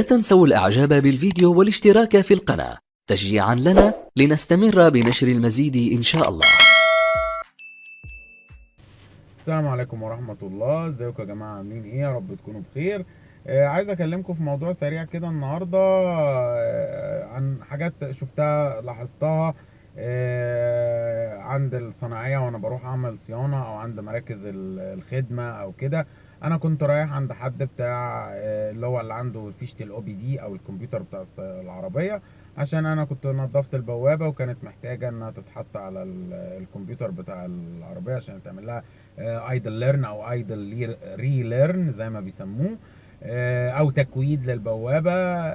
لا تنسوا الإعجاب بالفيديو والاشتراك في القناة تشجيعا لنا لنستمر بنشر المزيد إن شاء الله. السلام عليكم ورحمة الله. ازيكم يا جماعة، عاملين ايه؟ يا رب تكونوا بخير. عايز اكلمكم في موضوع سريع كده النهاردة، عن حاجات شفتها لاحظتها عند الصناعية وانا بروح اعمل صيانة او عند مراكز الخدمة او كده. انا كنت رايح عند حد بتاع اللي هو اللي عنده فيشة الاو بي دي او الكمبيوتر بتاع العربية، عشان انا كنت نظفت البوابة وكانت محتاجة انها تتحط على الكمبيوتر بتاع العربية عشان تعمل لها ايدل ليرن او ايدل ري ليرن زي ما بيسموه، او تكويد للبوابه.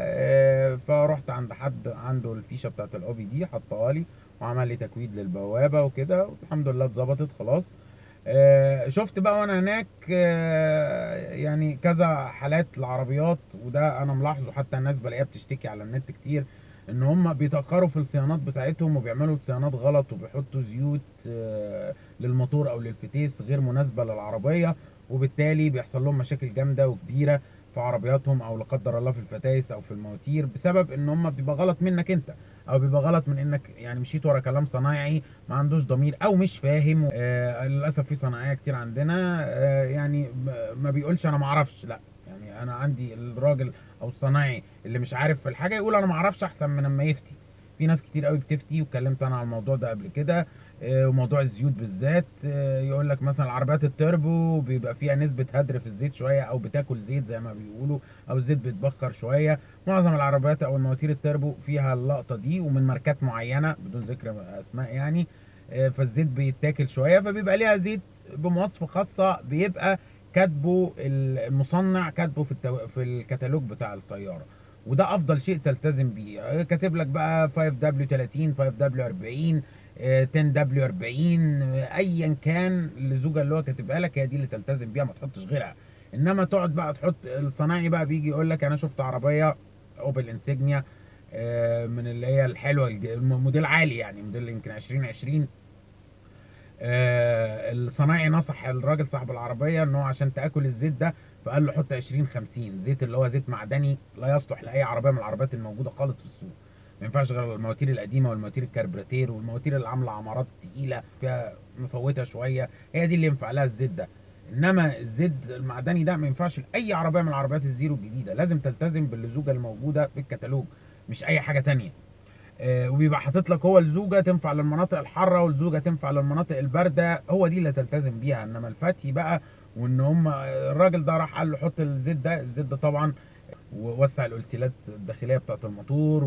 فرحت عند حد عنده الفيشه بتاعت الاو بي دي، حطها لي وعمل لي تكويد للبوابه وكده، والحمد لله اتظبطت خلاص. شفت بقى وانا هناك يعني كذا حالات العربيات، وده انا ملاحظه، حتى الناس بلاقيها بتشتكي على النت كتير ان هم بيتاخروا في الصيانات بتاعتهم وبيعملوا صيانات غلط وبيحطوا زيوت للموتور او للفتيس غير مناسبه للعربيه، وبالتالي بيحصل لهم مشاكل جامده وكبيره في عربياتهم، او لا قدر الله في الفتايس او في المواتير، بسبب ان هم بيبقى غلط منك انت، او بيبقى غلط من انك يعني مشيت ورا كلام صنايعي ما عندوش ضمير او مش فاهم. للاسف في صناعيه كتير عندنا يعني ما بيقولش انا ما اعرفش، لا، يعني انا عندي الراجل او الصنايعي اللي مش عارف في الحاجه يقول انا ما اعرفش احسن من اما يفتي. في ناس كتير قوي بتفتي، واتكلمت انا على الموضوع ده قبل كده، وموضوع الزيوت بالذات. يقول لك مثلا العربيات التربو بيبقى فيها نسبه هدر في الزيت شويه، او بتاكل زيت زي ما بيقولوا، او الزيت بيتبخر شويه. معظم العربيات او المواتير التربو فيها اللقطه دي، ومن ماركات معينه بدون ذكر اسماء يعني. فالزيت بيتاكل شويه، فبيبقى ليها زيت بمواصفه خاصه، بيبقى كاتبه المصنع، كاتبه في الكتالوج بتاع السياره، وده افضل شيء تلتزم بيه. كاتب لك بقى 5W30 5W40 10W40 ايا كان اللزوجه اللي هو كاتبها لك، هي دي اللي تلتزم بيها، ما تحطش غيرها. انما تقعد بقى تحط الصناعي بقى بيجي يقول لك انا شفت عربيه اوبل انسيجنيا من اللي هي الحلوه، الموديل عالي يعني، موديل يمكن 2020. الصنايعي نصح الراجل صاحب العربيه ان هو عشان تاكل الزيت ده، فقال له حط 20 50 زيت، اللي هو زيت معدني لا يصلح لاي عربيه من العربيات الموجوده خالص في السوق. ما ينفعش غير المواتير القديمه والمواتير الكربراتير والمواتير اللي عامله عمارات تقيله فيها مفوته شويه، هي دي اللي ينفع لها الزيت ده. انما الزيت المعدني ده ما ينفعش لاي عربيه من العربيات الزيرو الجديده، لازم تلتزم باللزوجه الموجوده في الكتالوج، مش اي حاجه تانية. وبيبقى حاطط لك هو الزوجه تنفع للمناطق الحاره والزوجه تنفع للمناطق البارده، هو دي اللي تلتزم بيها. انما الفتي بقى، وان هم الراجل ده راح قال له حط الزيت ده، الزيت ده طبعا ووسع الالسيلات الداخليه بتاعه الموتور،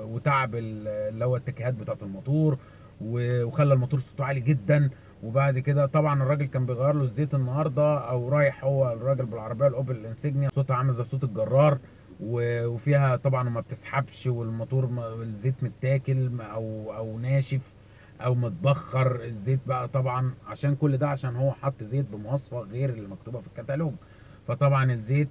وتعب اللي هو التكيهات بتاعه الموتور، وخلى الموتور صوته عالي جدا. وبعد كده طبعا الراجل كان بيغير له الزيت النهارده، او رايح هو الراجل بالعربيه الاوبل الانسيجنيا، صوتها عامل زي صوت الجرار، وفيها طبعا وما بتسحبش، والموتور الزيت متاكل او ناشف او متبخر الزيت بقى، طبعا عشان كل ده عشان هو حط زيت بمواصفه غير اللي مكتوبه في الكتالوج. فطبعا الزيت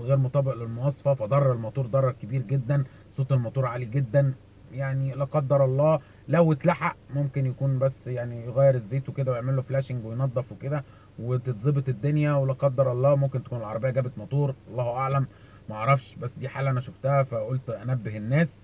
غير مطابق للمواصفه، فضر الموتور ضرر كبير جدا، صوت الموتور عالي جدا. يعني لا قدر الله لو اتلحق ممكن يكون بس يعني يغير الزيت وكده ويعمل له فلاشنج وينظف وكده وتتظبط الدنيا، ولا قدر الله ممكن تكون العربيه جابت موتور، الله اعلم، ما اعرفش، بس دي حاله انا شفتها فقلت انبه الناس.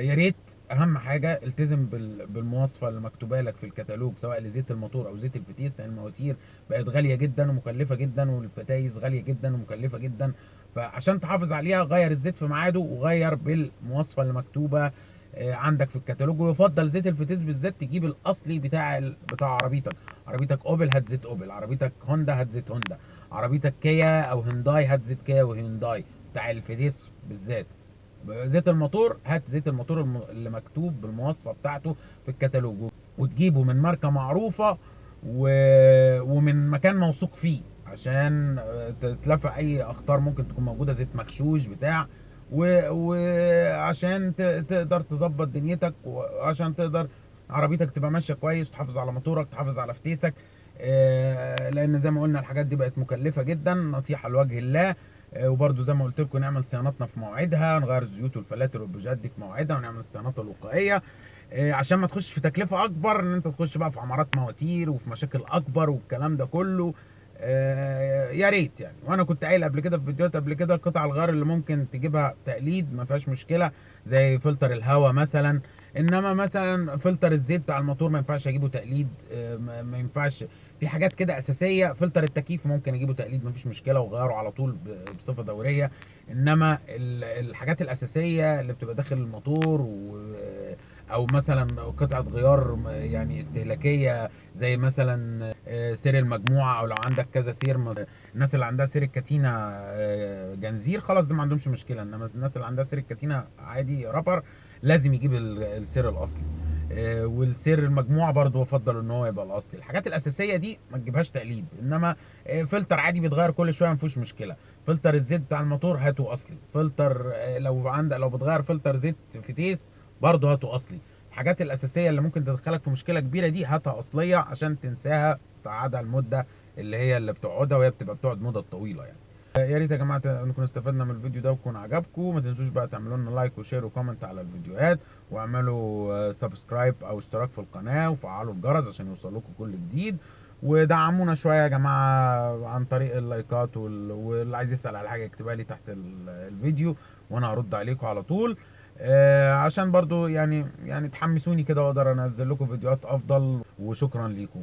يا ريت اهم حاجه التزم بالمواصفه اللي مكتوبه لك في الكتالوج، سواء لزيت الموتور او زيت الفتيس، لان المواتير بقت غاليه جدا ومكلفه جدا، والفتايس غاليه جدا ومكلفه جدا. فعشان تحافظ عليها غير الزيت في ميعاده، وغير بالمواصفه اللي مكتوبه عندك في الكتالوج. ويفضل زيت الفتيس بالذات تجيب الاصلي بتاع عربيتك. عربيتك اوبل هات زيت اوبل، عربيتك هوندا هات زيت هوندا، عربيتك كيا او هنداي هات زيت كيا وهنداي بتاع الفتيس بالذات. زيت الموتور هات زيت الموتور اللي مكتوب بالمواصفه بتاعته في الكتالوج، وتجيبه من ماركه معروفه و... ومن مكان موثوق فيه، عشان تتلافى اي اخطار ممكن تكون موجوده، زيت مغشوش بتاع، وعشان تقدر تظبط دنيتك، وعشان تقدر عربيتك تبقى ماشيه كويس، وتحافظ على موتورك، تحافظ على فتيسك. لان زي ما قلنا الحاجات دي بقت مكلفه جدا، نصيحه لوجه الله. وبرده زي ما قلت لكم نعمل صيانتنا في موعدها، نغير الزيوت والفلاتر والبوجات دي في موعدها، ونعمل الصيانات الوقائيه عشان ما تخش في تكلفه اكبر، ان انت تخش بقى في عمارات مواتير وفي مشاكل اكبر والكلام ده كله. يا ريت يعني. وانا كنت قايل قبل كده في فيديوهات قبل كده، قطع الغيار اللي ممكن تجيبها تقليد ما فيهاش مشكله، زي فلتر الهواء مثلا. انما مثلا فلتر الزيت بتاع الموتور ما ينفعش اجيبه تقليد. ما ينفعش. في حاجات كده اساسيه. فلتر التكييف ممكن اجيبه تقليد ما فيش مشكله وغيره على طول بصفه دوريه. انما الحاجات الاساسيه اللي بتبقى داخل الموتور او مثلا قطعه غيار يعني استهلاكيه، زي مثلا سير المجموعه، او لو عندك كذا سير. الناس اللي عندها سير الكتينه جنزير خلاص ده ما عندهمش مشكله، انما الناس اللي عندها سير الكتينه عادي رابر لازم يجيب السير الاصلي. والسير المجموعه برضو بفضل ان هو يبقى الاصلي. الحاجات الاساسيه دي ما تجيبهاش تقليد. انما فلتر عادي بيتغير كل شويه ما فيهوش مشكله. فلتر الزيت بتاع الموتور هاته اصلي. فلتر لو بتغير فلتر زيت فتيس برضه هاته اصلي. الحاجات الاساسيه اللي ممكن تدخلك في مشكله كبيره دي هاتها اصليه عشان تنساها، تقعدها المده اللي بتقعدها، وهي بتقعد مده طويله يعني. يا ريت يا جماعه نكون استفدنا من الفيديو ده ويكون عجبكم. ما تنسوش بقى تعملوا لنا لايك وشير وكومنت على الفيديوهات، واعملوا سبسكرايب او اشتراك في القناه، وفعلوا الجرس عشان يوصلكم كل جديد. ودعمونا شويه يا جماعه عن طريق اللايكات، واللي عايز يسال على حاجه يكتبها لي تحت الفيديو وانا هرد عليكم على طول. عشان برضو يعني تحمسوني كده واقدر انزل لكم فيديوهات افضل. وشكرا ليكم.